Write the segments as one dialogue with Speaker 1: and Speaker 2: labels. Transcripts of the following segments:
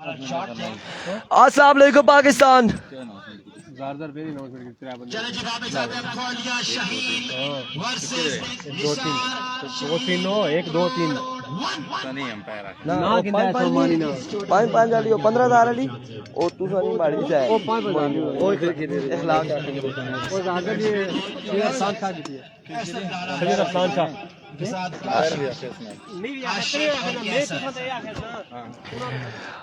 Speaker 1: अस्सलाम वालेकुम पाकिस्तान।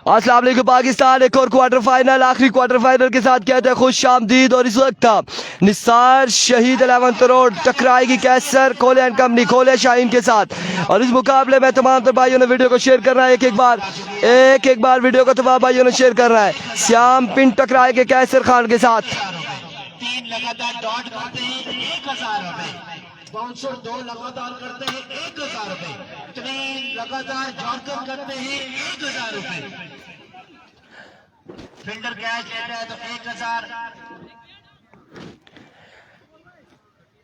Speaker 1: अस्सलाम वालेकुम पाकिस्तान। एक और क्वार्टर फाइनल, आखिरी क्वार्टर फाइनल के साथ कहते हैं खुश आमदीद। और इस वक्त था निसार शहीद 11th रोड टकराएगी कैसर कोले एंड कंपनी कोले शाहीन के साथ। और इस मुकाबले में तमाम भाइयों ने वीडियो को शेयर करना है, एक एक बार वीडियो को तमाम भाइयों ने शेयर करना है। श्याम पिंड टकराएगी कैसर खान के साथ।
Speaker 2: 3 लगातार डॉट करते हैं 1000 रुपए, बाउंसर 2 लगातार करते हैं 1000 रुपए, 3 लगातार जॉर्कर करते हैं 1000 रुपए, फील्डर कैच लेता है तो 1000।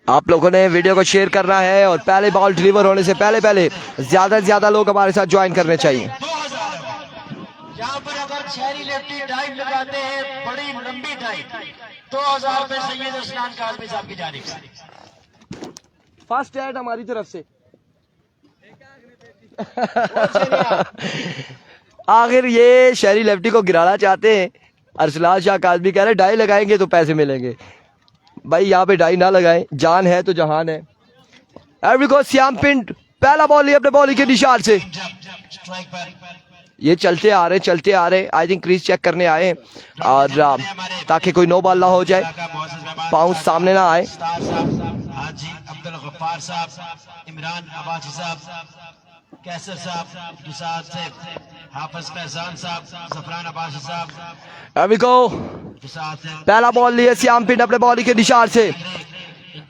Speaker 1: आप लोगों ने वीडियो को शेयर करना है और पहले बॉल डिलीवर होने से पहले ज्यादा से ज्यादा लोग हमारे साथ ज्वाइन करने चाहिए।
Speaker 2: 2000 यहाँ पर अगर शहरी लेफ्टी डाइव लगाते हैं, बड़ी लंबी डाइव, 2000 रुपए सैयद अस्लान काजमी साहब की जानिब से।
Speaker 1: फर्स्ट एड हमारी तरफ से। आखिर ये शहरी लेफ्टी को गिराना चाहते हैं। अरसलान शाह काजमी कह रहे डाई लगाएंगे तो पैसे मिलेंगे। भाई यहाँ पे डाई ना लगाएं, जान है तो जहान है। एवरीको श्याम पिंड पहला बॉल लिया अपने बॉलिंग के निशान से। ये चलते आ रहे आई थिंक क्रीज चेक करने आए और ताकि कोई नो बॉल ना हो जाए, पाउंस सामने ना आए।
Speaker 2: हाजी अब्दुल गफ्फार साहब, इमरान अब्बासी साहब, कैसर साहब, साथ से हाफिज फैजान साहब, जफरान अब्बासी साहब।
Speaker 1: पहला बॉल लिए श्याम पिंड अपने बॉलिंग के निशान से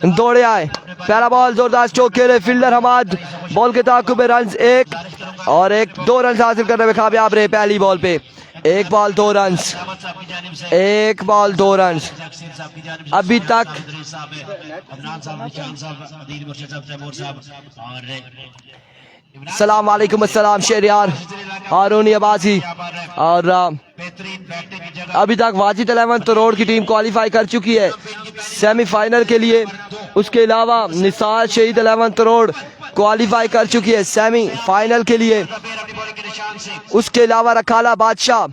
Speaker 1: दौड़े आए। पहला बॉल जोरदार स्ट्रोक खेले फील्डर हमाद, बॉल के ताकुब में रन 1 और 2 रन हासिल करने में कामयाब रहे। पहली बॉल पे 1 बॉल 2 रन, 1 बॉल 2 रन। अभी तक सलाम वालेकुम अस्सलाम शहरियार हारूनी अब्बासी। और अभी तक वाजिद 11th रोड की टीम क्वालिफाई कर चुकी है सेमीफाइनल के लिए। उसके अलावा निसार शहीद 11th रोड क्वालिफाई कर चुकी है सेमीफाइनल के लिए। उसके अलावा रखाला बादशाह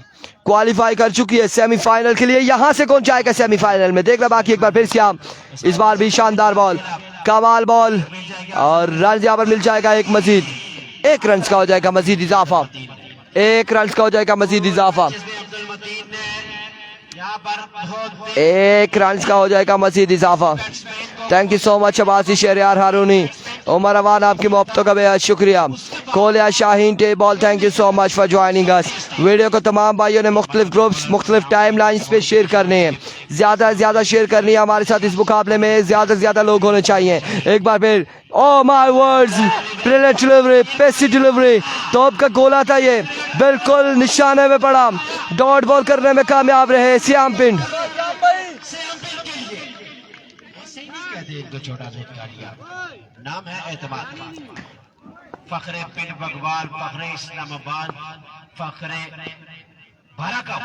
Speaker 1: क्वालिफाई कर चुकी है सेमीफाइनल के लिए। यहाँ से कौन जाएगा सेमीफाइनल में देखना बाकी। एक बार फिर श्याम, इस बार भी शानदार बॉल, कमाल बॉल और रन यहाँ पर मिल जाएगा एक मजीद। 1 रन का हो जाएगा मजीद इजाफा, 1 रन का हो जाएगा मजीद इजाफा, 1 रन का हो जाएगा मजीद इजाफा। Thank you so much Abbasi Shahriyar Haruni, Umar Awan आपकी मोहब्बतों का बेहद शुक्रिया। कोलिया शाहीन टे ball, thank you so much for joining us. Video को तमाम भाइयों ने मुख्तलिफ ग्रुप्स मुख्तलिफ टाइम लाइन्स पे शेयर करने हैं, ज़्यादा से ज़्यादा शेयर करनी है। हमारे साथ इस मुकाबले में ज़्यादा से ज़्यादा लोग होने चाहिए। एक बार फिर oh my words, brilliant delivery, pacy delivery, तोप का गोला था ये, बिल्कुल निशाने में पड़ा, डॉट बॉल करने में कामयाब रहे श्याम पिंड।
Speaker 2: नाम है एतमाद, फखरे पिंड बगवाल, फखरे इस्लामाबाद, फखरे भारका।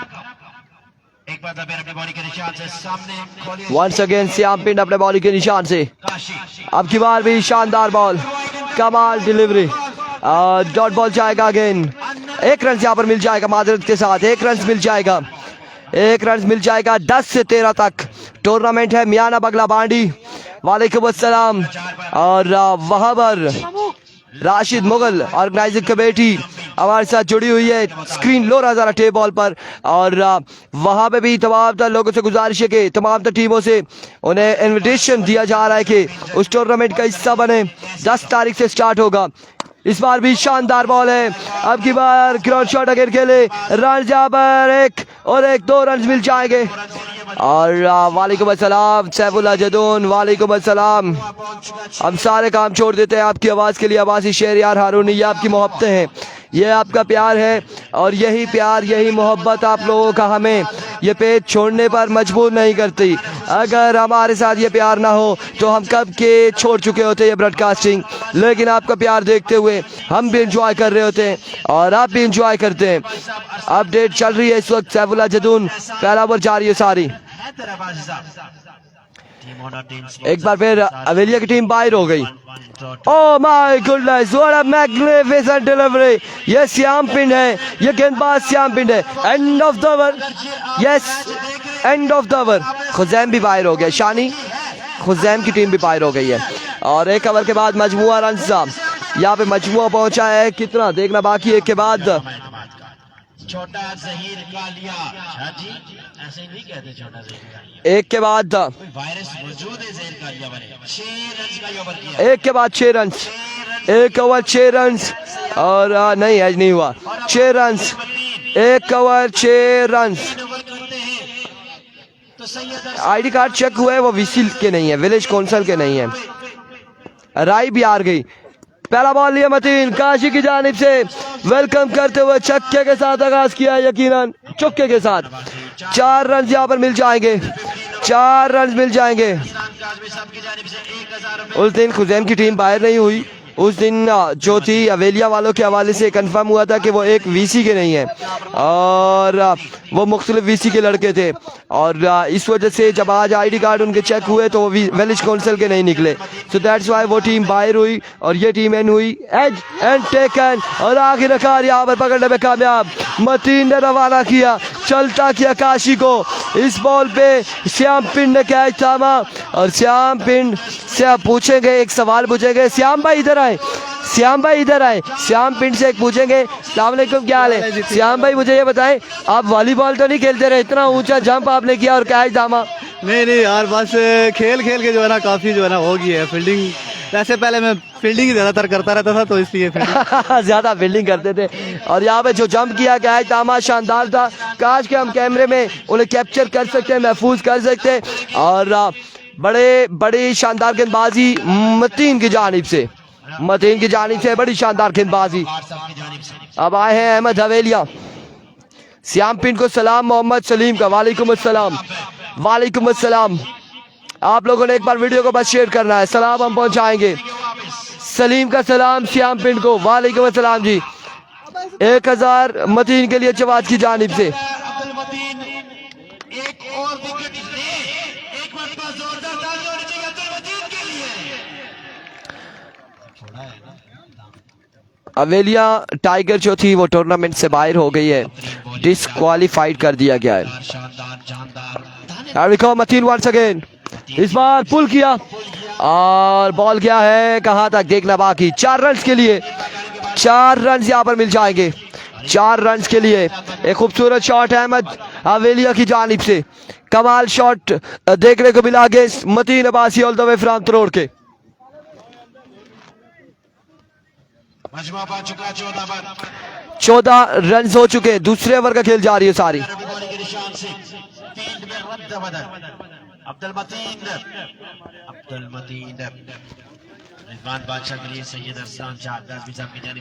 Speaker 2: एक बार अपने बॉडी के निशान से सामने
Speaker 1: वंस अगेन श्याम पिंड अपने बॉडी के निशान से। अब की बार भी शानदार बॉल, कमाल डिलीवरी, डॉट बॉल जाएगा अगेन। 1 रन यहाँ पर मिल जाएगा माजरत के साथ, 1 रन मिल जाएगा, 1 रन मिल जाएगा। 10 से 13 तक टूर्नामेंट है मियाना बगला बांडी। वालेकुम अस्सलाम। और वहाँ पर राशिद मुगल ऑर्गेनाइजिंग कमेटी हमारे साथ जुड़ी हुई है स्क्रीन लो नज़ारा टे बॉल पर। और वहाँ पे भी तमाम लोगों से गुजारिश है कि तमाम टीमों से उन्हें इनविटेशन दिया जा रहा है कि उस टूर्नामेंट का हिस्सा बने। 10 तारीख से स्टार्ट होगा। इस बार भी शानदार बॉल है, अब की बार ग्राउंड शॉट अगर खेले, रन जहाँ पर 1 और 2 रन मिल जाएंगे। और वालेकुम अस्सलाम सैफुल्लाह जदून, वालेकुम अस्सलाम। हम सारे काम छोड़ देते हैं आपकी आवाज़ के लिए। अब्बासी शहरियार हारूनी, ये आपकी मोहब्बतें हैं, ये आपका प्यार है और यही प्यार यही मोहब्बत आप लोगों का हमें ये पेज छोड़ने पर मजबूर नहीं करती। अगर हमारे साथ ये प्यार ना हो तो हम कब के छोड़ चुके होते ये ब्रॉडकास्टिंग, लेकिन आपका प्यार देखते हुए हम भी इंजॉय कर रहे होते हैं और आप भी इंजॉय करते हैं। अपडेट चल रही है इस वक्त, सैफुल्लाह जदून पहला ओवर जारी है सारी। एक बार फिर अवेलिया की टीम बाहर हो गई। Oh my goodness, what a magnificent delivery. ये श्याम पिंड है, ये गेंदबाज श्याम पिंड है। End of the over, yes end of the over. Khuzaim भी बाहर हो गया, शानी खुजैम की टीम भी बाहर हो गई है। और एक ओवर के बाद मजमुआ रन यहाँ पे मजमुआ पहुंचा है, कितना देखना बाकी है। एक के बाद
Speaker 2: छोटा जहीर कालिया, जी ऐसे नहीं कहते छोटा जहीर,
Speaker 1: एक के बाद
Speaker 2: वायरस मौजूद है जहीर कालिया वाले। 6 रन का ओवर किया,
Speaker 1: एक के बाद 6 रन, एक ओवर 6 रन। और नहीं आज नहीं हुआ, 6 रन, एक over 6 run. ID card check हुआ है, वो विसिल के नहीं है, विलेज काउंसिल के नहीं है। राय भी हार गई। पहला बॉल लिया मतीन काशी की जानिब से, वेलकम करते हुए छक्के के साथ आगाज किया, यकीनन चौके के साथ। 4 रन यहाँ पर मिल जाएंगे, 4 रन मिल जाएंगे। उस दिन खुजैम की टीम बाहर नहीं हुई, उस दिन जो थी अवेलिया वालों के हवाले से कंफर्म हुआ था कि वो एक वीसी के नहीं है और वो मुख्तलिफ वीसी के लड़के थे। और इस वजह से जब आज आईडी कार्ड उनके चेक हुए तो वो विलेज काउंसिल के नहीं निकले। सो दैट्स वाई वो टीम बाहर हुई और ये टीम एन हुई। एज एंड टेकन, और आखिरकार यहाँ पर पकड़ने में कामयाब मतीन ने रवाना किया, चलता किया काशी को। इस बॉल पे श्याम पिंड ने कैच थामा और श्याम पिंड से आप पूछेंगे, एक सवाल पूछेंगे। श्याम भाई इधर आए, श्याम भाई इधर आए। श्याम पिंड से एक पूछेंगे, अस्सलाम वालेकुम, क्या हाल है? श्याम भाई मुझे ये बताएं, आप वॉलीबॉल तो नहीं खेलते रहे, इतना ऊंचा जंप आपने किया और कैच थामा?
Speaker 3: नहीं यार, बस खेल खेल के जो है ना काफी जो है ना हो गई है फील्डिंग। वैसे पहले मैं फील्डिंग ही ज्यादातर करता रहता था तो इसलिए
Speaker 1: ज्यादा फील्डिंग करते थे। और यहाँ पे जो जंप किया कैच थामा शानदार था। काश के हम कैमरे में उन्हें कैप्चर कर सकते हैं, महफूज कर सकते हैं। और बड़ी शानदार गेंदबाजी मतीन की जानिब से, मतीन की जानिब से बड़ी शानदार गेंदबाजी। अब आए हैं अहमद हवेलिया। श्याम पिंड को सलाम मोहम्मद सलीम का, वालेकुम अस्सलाम, वालेकुम अस्सलाम। आप लोगों ने एक बार वीडियो को बस शेयर करना है, सलाम हम पहुंचाएंगे। सलीम का सलाम श्याम पिंड को, वालेकुम अस्सलाम जी। 1000 मतीन के लिए जवाद की जानिब से। अवेलिया टाइगर जो थी वो टूर्नामेंट से बाहर हो गई है, डिस्क्वालीफाइड कर दिया गया है। मतीन वंस अगेन, इस बार पुल किया और बॉल गया है कहां तक देखना बाकी। 4 रन के लिए, 4 रन यहाँ पर मिल जाएंगे, 4 रन के लिए। एक खूबसूरत शॉट अहमद हवेलिया की जानिब से, कमाल शॉट देखने को मिला against Matin Abbasi all the way from Tarod के। 14 रन हो चुके, दूसरे ओवर का खेल जारी है सारी।
Speaker 2: अब्दुल मतीन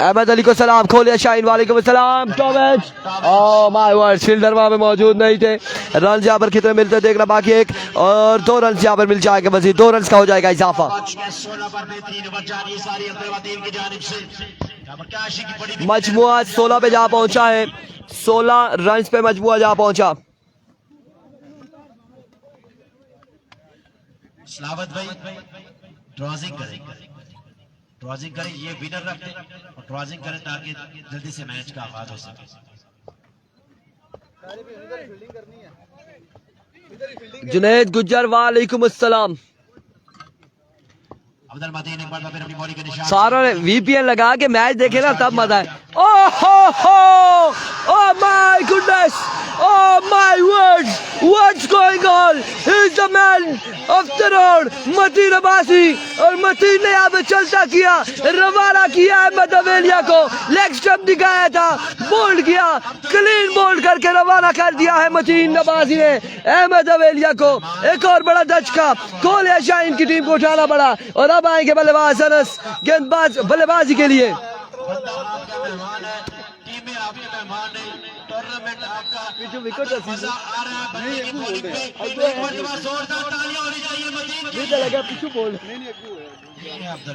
Speaker 1: अहमद अली को सलाम, खोलिया शाहीन, वालेकुम अस्सलाम। टॉमेच, ओह माय वर्ड, फील्डर वहां पे मौजूद नहीं थे। रन यहाँ पर कितने मिलते देखना बाकी, 1 और 2 रन यहाँ पर मिल जाएगा, मजीद 2 रन का हो जाएगा इजाफा। मजमुआ 16 पे जा पहुंचा है, 16 रन पे मजमुआ जा पहुंचा।
Speaker 2: सलावत भाई ड्रॉजिंग करें, ड्रॉजिंग करें, ये विनर रख दें और ड्रॉजिंग करें ताकि जल्दी से मैच का आगाज हो सके।
Speaker 1: जुनैद गुज्जर, वालेकुम अस्सलाम।
Speaker 2: अब्दुल मतीन एक बार फिर अपनी बॉडी के निशान,
Speaker 1: सारों ने VPN लगा के मैच देखे ना तब मजा है। Oh my goodness, oh my word, what's going on? He is the man of the road, Mateen Abbasi. और मतीन ने यहाँ पे चलता किया, रवाना किया अहमद हवेलिया को, लेग स्टंप दिखाया था, बोल्ड किया, क्लीन बोल्ड करके रवाना कर दिया है मतीन अब्बासी ने अहमद हवेलिया को। एक और बड़ा धचका कोलिया शाहीन की टीम को उठाना पड़ा। और अब आएंगे बल्लेबाज अनस, गेंदबाज बल्लेबाजी के लिए।
Speaker 2: टीम में आपके मेहमान है, टूर्नामेंट आपका
Speaker 1: विकेट
Speaker 2: मजा आ रहा है बंदे की बॉलिंग पे एक मरतबा जोरदार तालियां होनी चाहिए मतीन के लिए।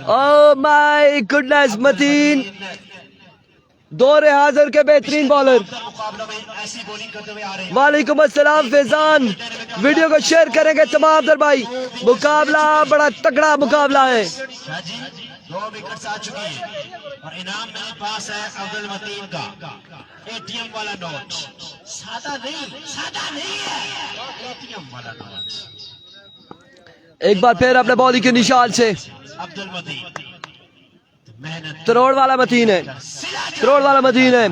Speaker 1: ओह माय गुडनेस, मतीन दौरे हाजिर के बेहतरीन बॉलर।
Speaker 2: मुकाबलों में ऐसी बॉलिंग करते हुए आ रहे हैं।
Speaker 1: वालेकुम अस्सलाम फैजान, वीडियो को शेयर करेंगे तमाम दर भाई। मुकाबला बड़ा तगड़ा मुकाबला है।
Speaker 2: शाह जी 2 विकेट्स आ चुकी है और इनाम मेरे पास है अब्दुल मतीन का एटीएम वाला नोट। सादा नहीं है, एटीएम वाला नोट।
Speaker 1: एक बार फिर अपने बॉलिंग के निशान से
Speaker 2: अब्दुल मतीन मेहनत
Speaker 1: तरोड़ वाला मतीन है, तरोड़ वाला मतीन है।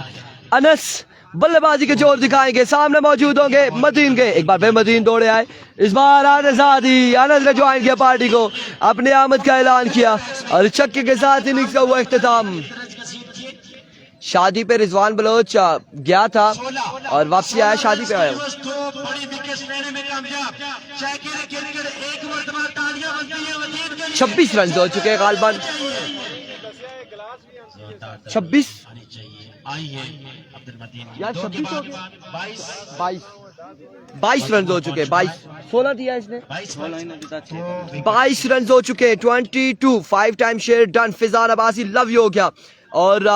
Speaker 1: अनस बल्लेबाजी के जोर दिखाएंगे, सामने मौजूद होंगे मतीन के। एक बार फिर मतीन दौड़े आए, इस बार अनस आदि, अनस ने ज्वाइन किया पार्टी को, अपने आमद का ऐलान किया और छक्के के साथ इनिंग्स का हुआ इख्तिताम। शादी पे रिजवान बलोच गया था और वापसी आया, शादी पे आया।
Speaker 2: बड़ी विकेट लेने में कामयाब, चाहे क्रिकेट एक मरतबा तालियां बजती है मतीन के लिए।
Speaker 1: 26 रन हो चुके हैं गालबन, 26
Speaker 2: आई है अब्दुल मतीन
Speaker 1: यार 26 हो
Speaker 2: 22
Speaker 1: 22 रन हो चुके हैं, 22 16 दिया इसने, 22 रन हो चुके हैं। 22 5 time share done. Fizaan Abbasi love you हो गया और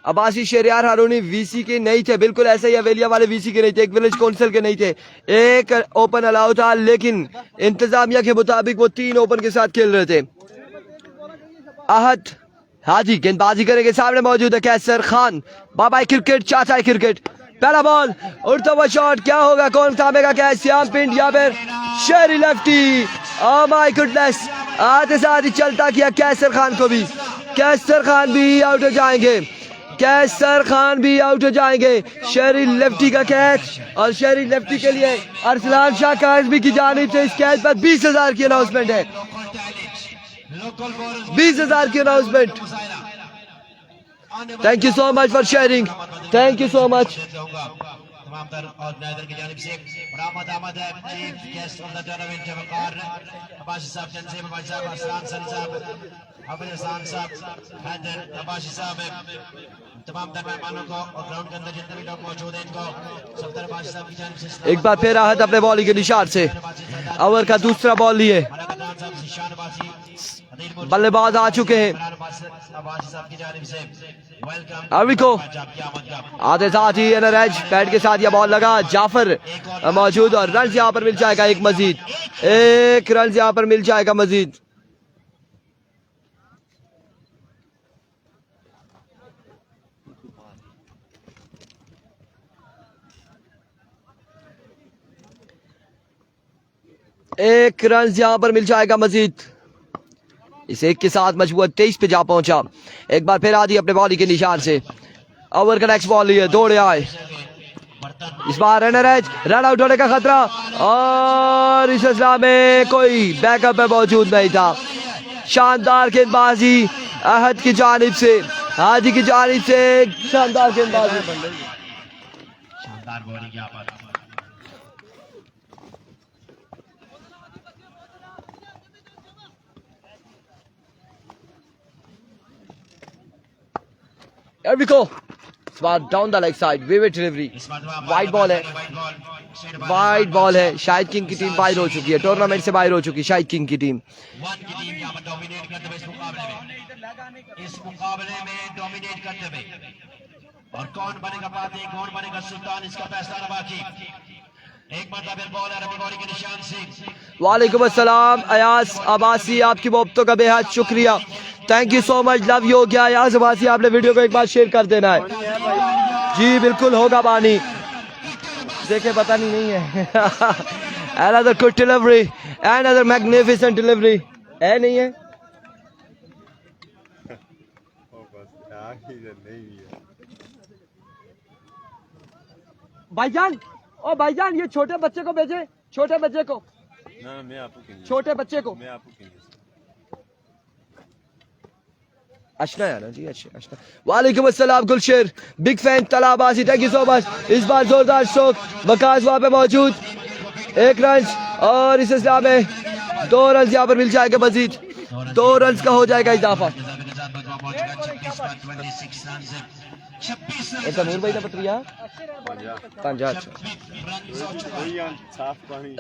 Speaker 1: अब्बासी शेरियार हारूनी वीसी के नहीं थे, बिल्कुल ऐसे ही अवेलिया वाले वीसी के नहीं थे, एक विलेज काउंसिल के नहीं थे। एक ओपन अलाउ था लेकिन इंतजामिया के मुताबिक वो 3 ओपन के साथ खेल रहे थे। आहत हाजी गेंदबाजी करेंगे, सामने मौजूद है कैसर खान। बाबा क्रिकेट चाहता है क्रिकेट, पहला बॉल उड़ता हुआ शॉट, क्या होगा, कौन थामेगा, क्या श्याम पिंड या फिर शेरी लेफ्टी। ओह माय गुडनेस, आते साथ ही चलता किया कैसर खान को भी, कैसर खान भी आउट हो जाएंगे, कैसर खान भी आउट हो जाएंगे। शेरी लेफ्टी का कैच और शेरी लेफ्टी के लिए अरसलान शाह काजमी की जानिब से इस कैच पर 20,000 की अनाउंसमेंट है, 20,000 की announcement. Thank you so much for sharing, thank you so much.
Speaker 2: तमाम तर ऑर्गेनाइजर की जानिब से बरामद आमद है chief guest of the tournament Waqar Abbasi sahab, जंसे अब्बासी साहब, असलान सनी साहब, अब्दुल हसन साहब, हैदर अब्बासी साहब, तमाम तर मेहमानों को और ग्राउंड के अंदर जितने भी लोग मौजूद हैं इनको सफ्तर अब्बासी साहब की जानिब से
Speaker 1: एक बार फिर आहत अपने बॉलिंग के निशान से ओवर का दूसरा बॉल लिए, बल्लेबाज आ चुके हैं। अभी को आधे साथ ही एनआरएच बैट के साथ यह बॉल लगा, जाफर मौजूद और रन यहाँ पर मिल जाएगा एक मजीद, एक रन यहाँ पर मिल जाएगा मजीद। एक रन यहाँ पर मिल जाएगा मजीद, इस एक के साथ मजबूत 23 पे जा पहुंचा। एक बार फिर आदि अपने बॉलिंग के निशान से ओवर का नेक्स्ट बॉल लिए, दौड़े आए, इस बार रन आउट होने का खतरा और इस सिलसिला में कोई बैकअप में मौजूद नहीं था। शानदार गेंदबाजी अहद की जानिब से, हाजी की जानिब से शानदार गेंदबाजी,
Speaker 2: शानदार बॉलिंग यहाँ पर।
Speaker 1: Here we go. Down the leg side, vivid delivery, wide ball है, वाइड बॉल है। शाहिद किंग की टीम बाहर हो चुकी है, टूर्नामेंट से बाहर हो चुकी है शाहिद किंग की टीम।
Speaker 2: इस मुकाबले में डोमिनेट करते हुए और कौन बनेगा फातेह, कौन बनेगा सुल्तान, इसका फैसला बाकी। एक बार फिर बॉल है रबी बॉलिंग के निशान से।
Speaker 1: वालेकुम अस्सलाम अयास अब्बासी, आपकी मोहब्बतों का बेहद शुक्रिया, thank you so much, love you हो गया। अयास अब्बासी आपने वीडियो को एक बार शेयर कर देना है जी, बिल्कुल होगा बानी, देखे पता नहीं है। Another good delivery, another magnificent delivery, है नहीं है भाईजान, ओ भाईजान ये छोटे बच्चे को भेजे, छोटे बच्चे को
Speaker 4: ना, मैं आपको
Speaker 1: छोटे बच्चे को
Speaker 4: मैं आपको
Speaker 1: अशना है ना जी, अशना। वालेकुम अस्सलाम गुलशेर, बिग फैन तलाबासी, थैंक यू सो मच। इस बार जोरदार स्ट्रोक, वकास वहां पे मौजूद, एक रन और इस सिलसिला में 2 रन यहाँ पर मिल जाएगा मजीद, 2 रन का हो जाएगा इजाफा।
Speaker 2: 26
Speaker 1: ऐसा नूर भाई का पत्रिया पंजाब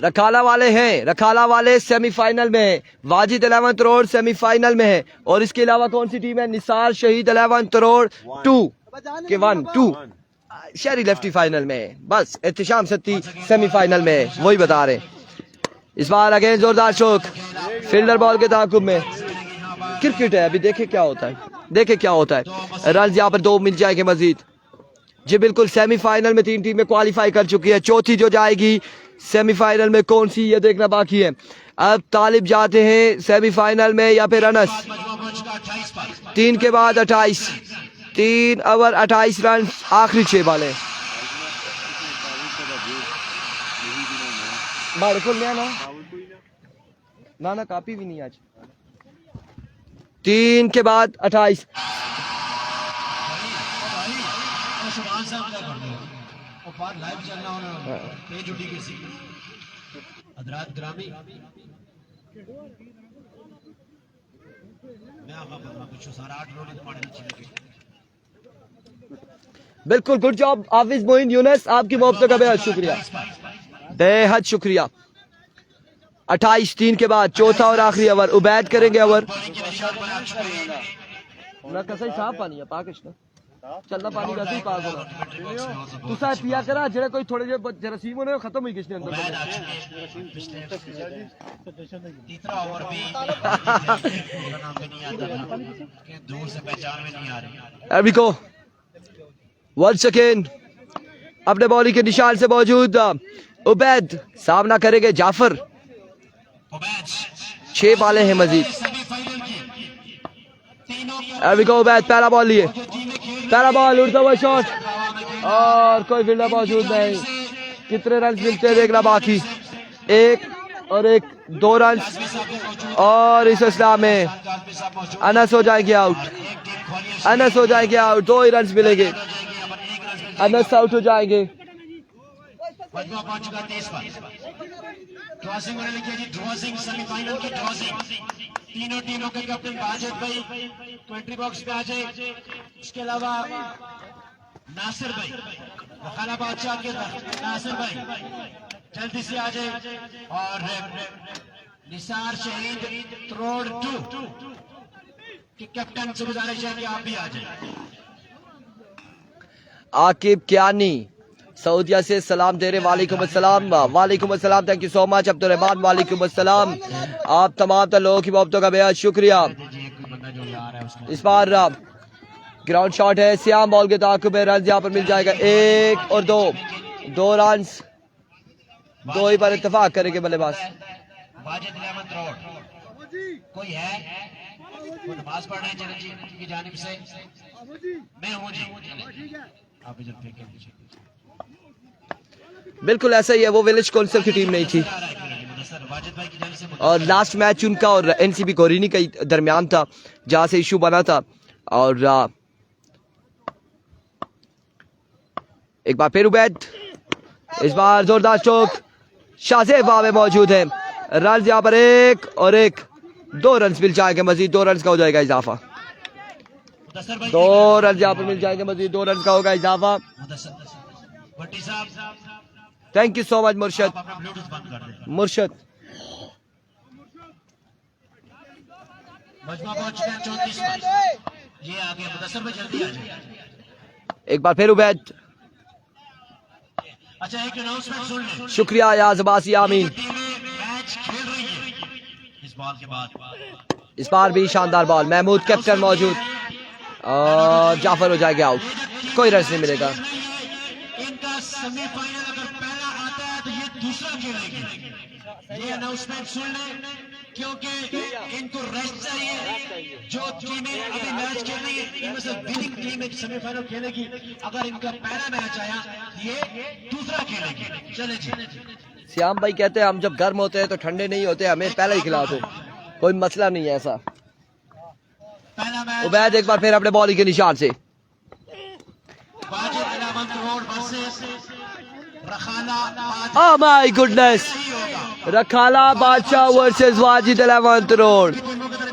Speaker 1: रखाला वाले हैं, रखाला वाले सेमीफाइनल में है, वाजिद 11th रोड सेमीफाइनल में है। और इसके अलावा कौन सी टीम है? निसार शहीद 11th रोड 2 के 1-2 शहरी लेफ्टी फाइनल में है। बस एहतिशाम सत्ती सेमीफाइनल में है, वही बता रहे हैं। इस बार अगेन जोरदार शोक फील्डर बॉल के ताकुब में। क्रिकेट है, अभी देखे क्या होता है, देखे क्या होता है। रन यहाँ पर 2 मिल जाएंगे मजीद। जी बिल्कुल, सेमीफाइनल में 3 टीमें क्वालिफाई कर चुकी है, चौथी जो जाएगी सेमीफाइनल में कौन सी ये देखना बाकी है। अब तालिब जाते हैं सेमीफाइनल में या फिर रनर्स। 3 के बाद 28, 3 ओवर 28 रन, आखिरी 6 बालें। ना कापी भी नहीं आज। 3 के बाद 28।
Speaker 2: लाइव चलना होना पेज उठी किसी हजरात ग्रामी मैं आपका कुछ सारा 8 रोड पानी नीचे
Speaker 1: बिल्कुल, गुड जॉब हाफिज मोइन यूनुस, आपकी मोहब्बत का बेहद शुक्रिया, बेहद शुक्रिया। 28, 3 के बाद चौथा और आखिरी ओवर उबैद करेंगे। ओवर ना कसई साफ पानी है पाकिश ना चलना पानी वैसे ही पाक होना तू साहब पिया करा जेड़ा कोई थोड़े जे जरासीम होने खत्म हुई किसने अंदर
Speaker 2: तीसरा ओवर भी नाम पे नहीं आता कि दूर से पहचान में नहीं आ रही।
Speaker 1: अभी को वंस अगेन अपने बॉलिंग के निशान से मौजूद उबैद सामना करेंगे जाफर। 6 बालें हैं मजीद। अभी को उबैद पहला बॉल लिए, पहला बॉल उड़ता हुआ शॉट और कोई फील्डर मौजूद नहीं। कितने रन मिलते हैं देखना बाकी। 1 और 1 2 रन और इस इस्लाम में अनस हो जाएंगे आउट, अनस हो जाएंगे आउट। 2 ही रन मिलेंगे, अनस आउट हो जाएंगे।
Speaker 2: ड्रॉसिंग होने लगी जी, ड्रॉसिंग सेमीफाइनल की ड्रॉसिंग। तीनों टीमों के कैप्टन बाजिद भाई कमेंट्री बॉक्स पे आ जाए। इसके अलावा नासिर भाई रखाला बादशाह के नासिर भाई जल्दी से आ जाए। और निसार शहीद रोड 2 के कैप्टन से गुजारिश है कि आप भी आ जाए।
Speaker 1: आकिब कियानी सऊदिया से सलाम दे रहे, वालेकुम अस्सलाम, वालेकुम अस्सलाम, thank you so much Abdul Rahman, वालेकुम अस्सलाम। आप तमाम लोगों की मोहब्बतों का बेहद शुक्रिया। इस बार ग्राउंड शॉट है, सियाम बॉल के ताक़ुब में रन यहाँ पर मिल जाएगा। 1 और 2 रन, 2 ही पर इत्तेफाक करेंगे बल्लेबाज।
Speaker 2: कोई है वो नमाज पढ़ रहे हैं चरण की जानिब से, मैं हूं जी, आप इधर फेंकें।
Speaker 1: बिल्कुल ऐसा ही है, वो विलेज काउंसिल की टीम नहीं थी और लास्ट मैच उनका और एनसीबी कोरिनी के दरमियान था जहां से इशू बना था। और एक बार फिर उबैद, इस बार जोरदार स्ट्रोक, शाहजेब बाबे मौजूद है। रन यहाँ पर 1 और 1, 2 रन मिल जाएंगे मजीद, 2 रन का हो जाएगा इजाफा। 2 रन यहाँ पर मिल जाएंगे मजीद, 2 रन का होगा इजाफा। Thank you so much Murshad, Murshad. एक बार फिर उबैद,
Speaker 2: अच्छा एक अनाउंसमेंट सुन लें।
Speaker 1: शुक्रिया याज अब्बासी आमीन।
Speaker 2: मैच खेल रही है इस बॉल के बाद,
Speaker 1: इस बार भी शानदार बॉल, महमूद कैप्टन मौजूद और जाफर हो जाएगा आउट, कोई रन नहीं मिलेगा।
Speaker 2: इनका सेमीफाइनल अगर पहला आता है तो ये दूसरा खेलेगी, ये अनाउंसमेंट सुन लें क्योंकि इनको रेस्ट चाहिए। जो टीमें अभी मैच खेल रही है इनमें से विनिंग टीम एक सेमीफाइनल खेलेगी, अगर इनका पहला मैच आया ये दूसरा खेलेगी। चले जी।
Speaker 1: श्याम भाई कहते हैं हम जब गर्म होते हैं तो ठंडे नहीं होते, हमें पहले ही खिला दो, कोई मसला नहीं है ऐसा। उबैद एक बार फिर अपने बॉलिंग के निशान से, ओह माय गुडनेस, रखाला बादशाह वर्सेस वाजिद 11th रोड।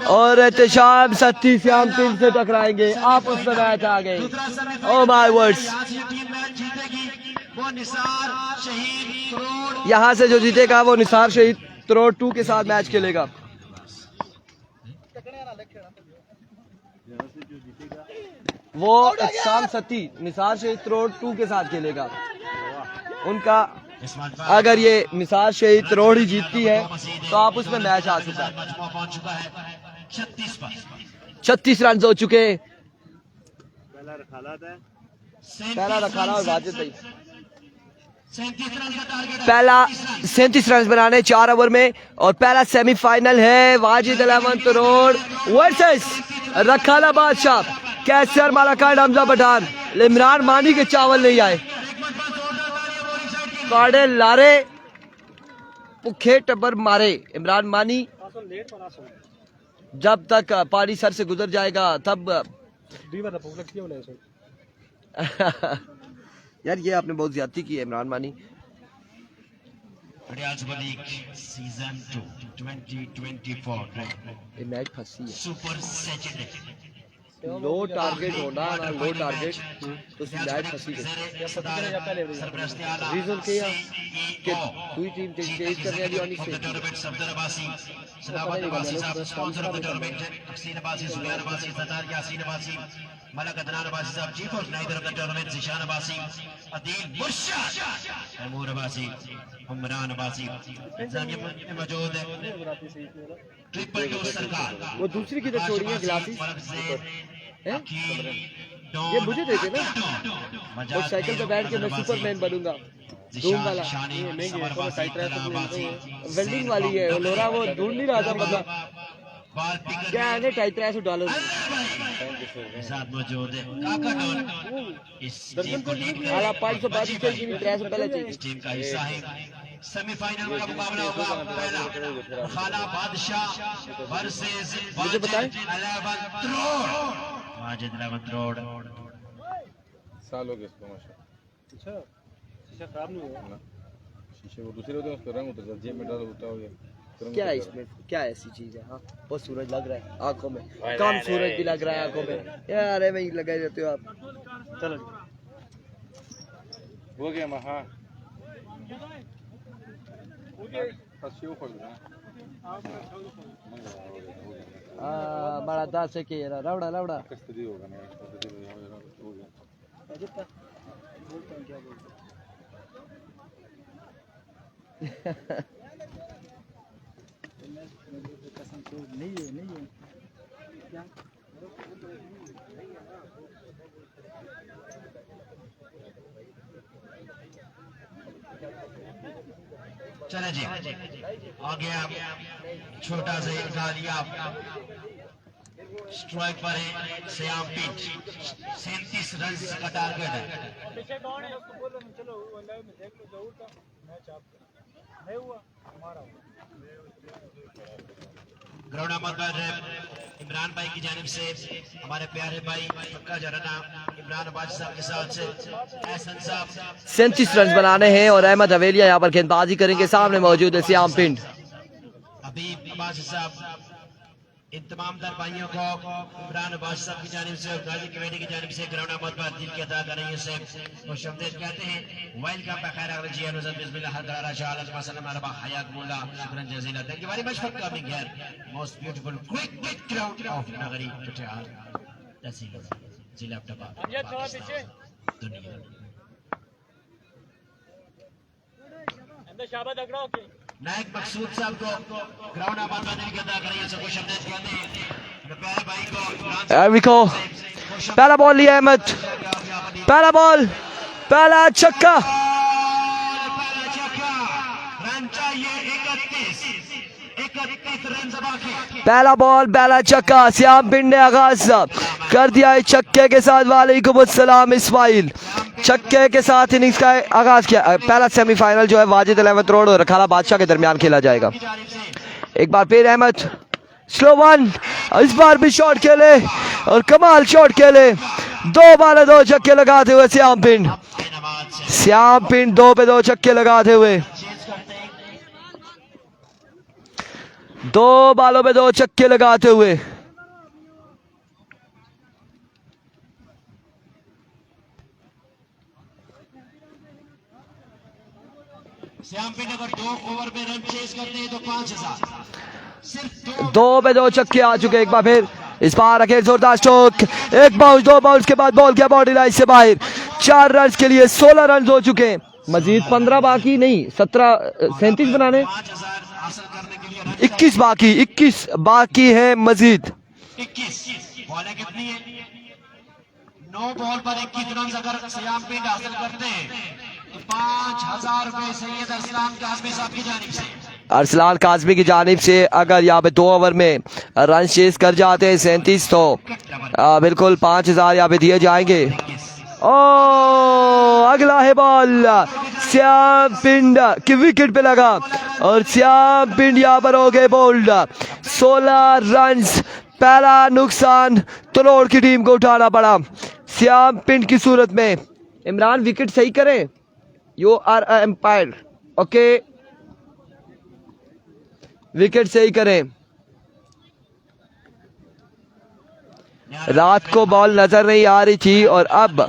Speaker 1: और एहतशाम सत्ती श्याम पिंड से टकराएंगे। आप उसमें मैच आ गए। ओ माय वर्ड्स, यहाँ से जो जीतेगा वो निसार शहीद त्रोड़ 2 के साथ मैच खेलेगा। वो एहतशाम सत्ती निसार शहीद त्रोड़ 2 के साथ खेलेगा। उनका अगर ये निसार शहीद त्रोड़ ही जीतती है तो आप उसमें मैच आ चुका है। 36 रन हो चुके। पहला रखाला और वाजिद भाई पहला 37 रन बनाने 4 ओवर में। और पहला सेमीफाइनल है वाजिद 11 त्रोड़ वर्सेस रखाला बादशाह, कैसर मालाकांड, हमजा पठान। इमरान मानी के चावल नहीं आए। काड़े लारे भुखे टब्बर मारे। इमरान मानी जब तक पानी सर से गुजर जाएगा तब यार ये आपने बहुत ज्यादती की है इमरान मानी।
Speaker 2: सीजन 2 2024
Speaker 1: ये मैच फंसी है।
Speaker 2: सुपर सैटरडे
Speaker 1: लो टारगेट होना ना लो टारगेट तो मैच फंसी गई। रीजन क्या कि दूसरी टीम चेंज करने वाली होनी चाहिए।
Speaker 2: स्पॉन्सर ऑफ द टूर्नामेंट हसीन Abbasi, Sufiyan Abbasi, Sattar Yasin Abbasi, Malak Adnan Abbasi sahab, chief organiser of the tournament Zeeshan Abbasi, Adeel Murshad, Taimur Abbasi, Umran Abbasi, इंतजामिया में मौजूद है। ट्रिपल टू सरकार
Speaker 1: वो दूसरी की तो छोड़ी है गिलासी है? ये मुझे देते ना मोटरसाइकिल पे बैठ के मैं सुपरमैन बनूंगा। धूम वाला वेल्डिंग वाली है लोरा, वो ढूंढ नहीं रहा था मतलब क्या है $250
Speaker 2: मौजूद है।
Speaker 1: हालांकि 522 की 300 पहले चाहिए।
Speaker 2: टीम का हिस्सा है। सेमीफाइनल का मुकाबला होगा पहला खाला बादशाह वर्सेस वाजिद 11 त्रोड़। वाजिद 11 त्रोड़
Speaker 4: साल हो गया इसको माशा। अच्छा शीशा खराब नहीं हुआ ना? शीशे वो दूसरे होते हैं उसका रंग उतर जाता है, जेब में डालो उल्टा हो गया।
Speaker 1: क्या है इसमें, क्या ऐसी चीज है? हाँ बहुत सूरज लग रहा है आंखों में, कम सूरज भी लग रहा है आंखों में यार। अरे वही लगाए रहते हो आप। चलो
Speaker 4: हो गया मैं हाँ
Speaker 1: बड़ा दास है कि लवड़ा लवड़ा नहीं है क्या
Speaker 2: चले जी आ गया छोटा सा एक डालिया स्ट्राइक पर है श्याम पिंड। 37 रन का टारगेट है। ग्राउंड नंबर पर इमरान भाई की जानिब से हमारे प्यारे भाई पक्का जराना इमरान अब्बासी साहब के साथ से एहसन साहब
Speaker 1: 37 रन बनाने हैं और अहमद हवेलिया यहाँ पर गेंदबाजी करेंगे। सामने मौजूद है श्याम पिंड।
Speaker 2: अभी अब्बासी साहब इन तमाम दर भाइयों को इमरान अब्बासी साहब की जानिब से और गाजी कमेटी की जानिब से ग्राउंड नंबर पर दिल की अदा करेंगे से खुशामदीद कहते हैं। वेलकम बखैर अगरजी अनुज़र बिस्मिल्लाह दरारा शालत वसल्लम अलैहि हयाकुमुल्लाह शुक्रान जज़ीला। Thank you very much for coming here most beautiful quick crowd of Nagri Katihar तहसील जिला टपा दुनिया। नायक मकसूद साहब को ग्राउंड आबाद करने की अदा करेंगे से खुशामदीद कहते हैं। प्यारे भाई को
Speaker 1: एरिको पहला बॉल लिया अहमद, पहला बॉल, पहला छक्का।
Speaker 2: रन चाहिए 31 रन बाकी।
Speaker 1: पहला बॉल पहला छक्का। श्याम पिंड ने आगाज कर दिया है छक्के के साथ। वालेकुम अस्सलाम इस्माइल। छक्के के साथ इनिंग्स का आगाज किया। पहला सेमीफाइनल जो है वाजिद 11 त्रोड़ और रखाला बादशाह के दरमियान खेला जाएगा। एक बार फिर अहमद स्लो वन, इस बार भी शॉट खेले और कमाल शॉट खेले। 2 बाल 2 छक्के लगाते हुए श्याम पिंड 2 पे 2 छक्के लगाते हुए। 2 बालों में 2 छक्के लगाते हुए
Speaker 2: श्याम पिंड अगर 2 ओवर में रन चेस करते हैं तो 5000 सिर्फ
Speaker 1: 2 में 2 छक्के आ चुके। एक बार फिर इस बार अकेले जोरदार स्ट्रोक, एक बाउंस, 2 बाउंस के बाद बॉल किया बाउंड्री लाइन से बाहर। 4 रन के लिए 16 रन हो चुके। मजीद 15 बाकी नहीं, 37 बनाने,
Speaker 2: 5000 हासिल करने के लिए
Speaker 1: 21 बाकी है मजीद।
Speaker 2: 21 बॉलें कितनी है? 9 बॉल पर 21 रन अगर श्याम पिंड हासिल करते हैं तो 5000 रुपए सैयद अरसलान काज़मी साहब की जानिब से,
Speaker 1: अरसलान काज़मी की जानिब से अगर यहाँ पे 2 ओवर में रन चेस कर जाते हैं 37 तो बिल्कुल 5000 यहाँ पे दिए जाएंगे। ओ अगला है बॉल श्याम पिंड की विकेट पे लगा और श्याम पिंड यहाँ पर हो गए बोल्ड। 16 रन, पहला नुकसान तलोड़ की टीम को उठाना पड़ा श्याम पिंड की सूरत में। इमरान विकेट सही करें, you are umpire, okay, wicket सही करें। रात को बॉल नजर नहीं आ रही थी और अब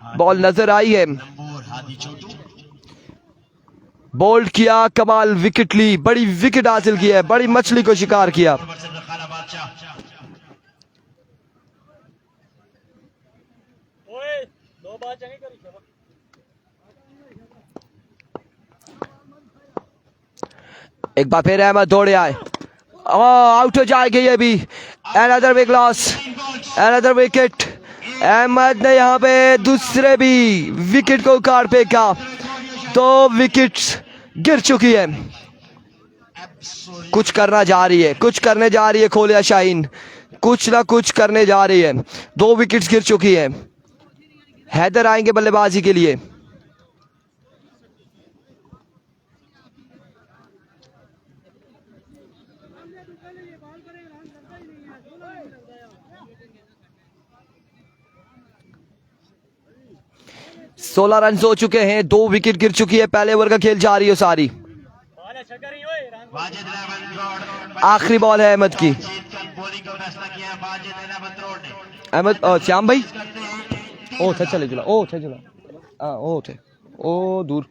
Speaker 1: बॉल नजर आई है। बोल्ड किया, कमाल विकेट ली, बड़ी विकेट हासिल की है, बड़ी मछली को शिकार किया। एक बार फिर अहमद दौड़े आए, आउट हो जाएगी ये भी। Another big loss, another wicket. Ahmad ने यहाँ पे दूसरे भी विकेट को उखाड़ फेंका। 2 विकेट्स गिर चुकी है। कुछ करना जा रही है, कुछ करने जा रही है खोलिया शाहीन, कुछ ना कुछ करने जा रही है। 2 विकेट्स गिर चुकी है। हैदर आएंगे बल्लेबाजी के लिए। सोलह रन हो चुके हैं, 2 विकेट गिर चुकी है। पहले ओवर का खेल जारी है सारी। आखिरी बॉल है अहमद की। अहमद श्याम भाई ओ थे चले चला, ओ थे चला, हाँ ओ थे, ओ दूर।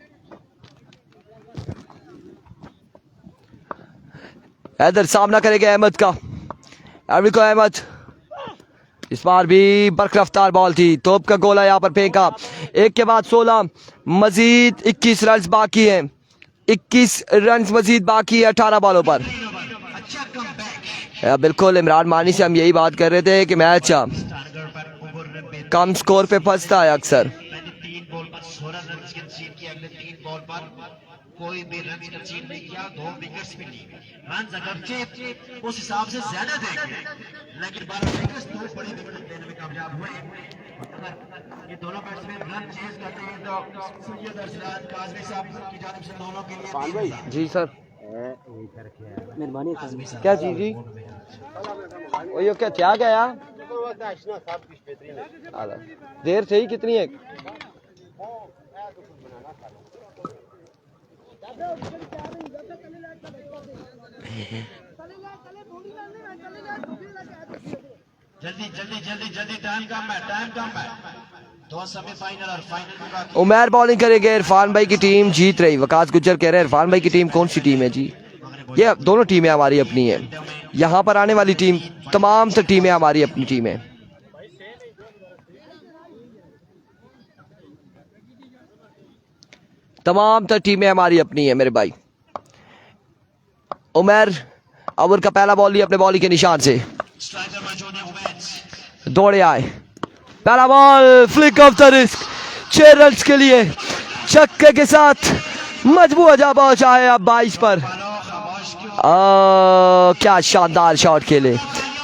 Speaker 1: हैदर सामना करेगा अहमद का। अरविको अहमद, इस बार भी बरक रफ्तार बॉल थी, तोप का गोला यहाँ पर फेंका। 1 के बाद 16, मजीद 21 रन बाकी हैं। 21 रन मजीद बाकी है 18 बॉलों पर। बिल्कुल इमरान मानी से हम यही बात कर रहे थे कि मैच कम स्कोर पे फंसता है अक्सर।
Speaker 2: 3 बॉल पर 16 रन कंसीड किए, अगले 3 बॉल पर कोई भी रन कंसीड नहीं किया, 2 विकेट्स भी लिए। रन अगरचे उस हिसाब से ज्यादा देंगे, लेकिन 12 विकेट्स 2 बड़ी विकेट लेने में कामयाब हुए। ये दोनों बैट्समैन रन चेज करते हैं तो सैयद अरसलान काज़मी साहब की जानिब से दोनों के लिए
Speaker 1: जी सर, मेहरबानी क्या चीज जी वो क्या क्या गया देर से ही कितनी है।
Speaker 2: जल्दी जल्दी जल्दी जल्दी, टाइम कम है, टाइम कम है। 2 सेमीफाइनल और फाइनल का
Speaker 1: उमर बॉलिंग करेंगे। इरफान भाई की टीम जीत रही। वकास गुज्जर कह रहे हैं इरफान भाई की टीम कौन सी टीम है जी? ये दोनों टीमें हमारी अपनी है। यहाँ पर आने वाली टीम तमाम तो टीमें हमारी अपनी टीम है। तमाम तो टीमें हमारी अपनी है मेरे भाई। उमर ओवर का पहला बॉल लिया अपने बॉलिंग के निशान से,
Speaker 2: स्ट्राइकर मौजूद है उमैद।
Speaker 1: दौड़े आए, पहला ball flick of the risk. 6 run के लिए छक्के के साथ मजबूत जा पहुंचा है अब 22 पर। क्या शानदार शॉट खेले,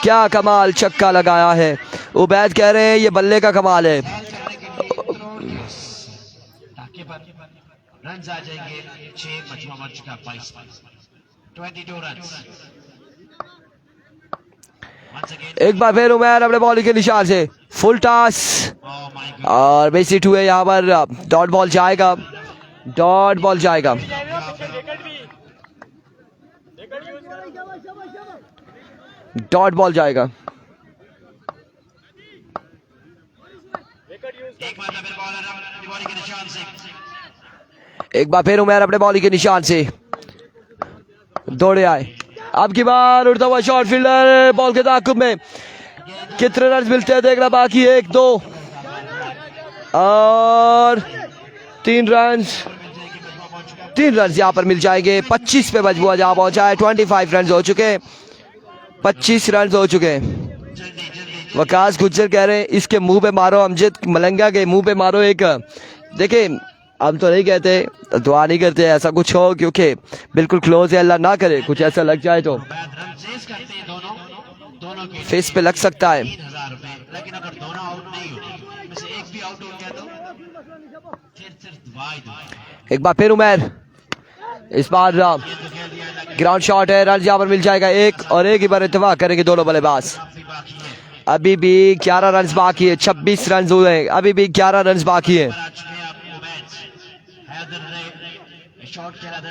Speaker 1: क्या कमाल छक्का लगाया है। उबैद कह रहे हैं ये बल्ले का कमाल है।
Speaker 2: रन आ जाएंगे 6, मजमूआ मर चुका 22 रन।
Speaker 1: एक बार फिर उमर अपने बॉलिंग के निशान से फुल टॉस और बेसिट हुए। यहाँ पर डॉट बॉल जाएगा, डॉट बॉल जाएगा। डॉट बॉल जाएगा।
Speaker 2: एक बार फिर बॉलर अपनी बॉडी के निशान से
Speaker 1: एक बार फिर उमर अपने बॉलिंग के निशान से दौड़े आए। अब की बार उड़ता हुआ शॉट, फील्डर बॉल के ताकुब में, कितने रन मिलते हैं देखना बाकी है। 1 2 और 3 रन यहाँ पर मिल जाएंगे। 25 पे मजबूआ जहां पहुंचा है। 25 रन हो चुके हैं, 25 रन हो चुके हैं। वकास गुज्जर कह रहे हैं इसके मुंह पे मारो, अमजद मलंगा के मुंह पे मारो एक। देखिए हम तो नहीं कहते, दुआ नहीं करते ऐसा कुछ हो, क्योंकि बिल्कुल क्लोज है, अल्लाह ना करे कुछ ऐसा लग जाए तो
Speaker 2: रन चेस करते हैं दोनों के
Speaker 1: फेस पे लग सकता है।
Speaker 2: 3000 रुपए, लेकिन अगर दोनों आउट नहीं होते, इनमें से एक भी आउट हो गया तो फिर वाइड।
Speaker 1: एक बार फिर उमर, इस बार ग्राउंड शॉट है, रन यहाँ पर मिल जाएगा 1 और 1 ही बार इत्तेफाक करेंगे दोनों बल्लेबाज। अभी भी 11 रन बाकी है, 26 रन हुए हैं, अभी भी 11 रन बाकी है।
Speaker 2: शॉट खेला था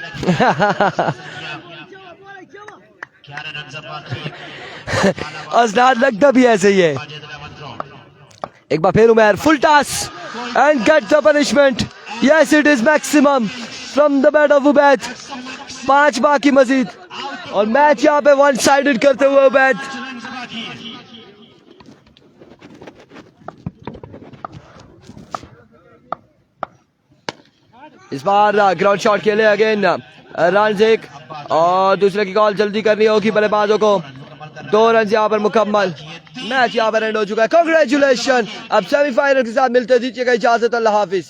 Speaker 2: 11 रन से बाकी।
Speaker 1: असनाद लगता भी ऐसे ही है। एक बार फिर Umar, full toss and get the punishment. Yes it is maximum from the bat of Ubaid. 5 बाकी मजीद और मैच यहाँ पे वन साइडेड करते हुए उबैद। इस बार ग्राउंड शॉट खेले अगेन, रन 1 और दूसरे की कॉल जल्दी करनी होगी बल्लेबाजों को। 2 रन यहाँ पर मुकम्मल, मैच यहाँ पर एंड हो चुका है। कांग्रेचुलेशन। अब सेमीफाइनल के साथ मिलते, दीजिएगा इजाजत, अल्लाह हाफिज।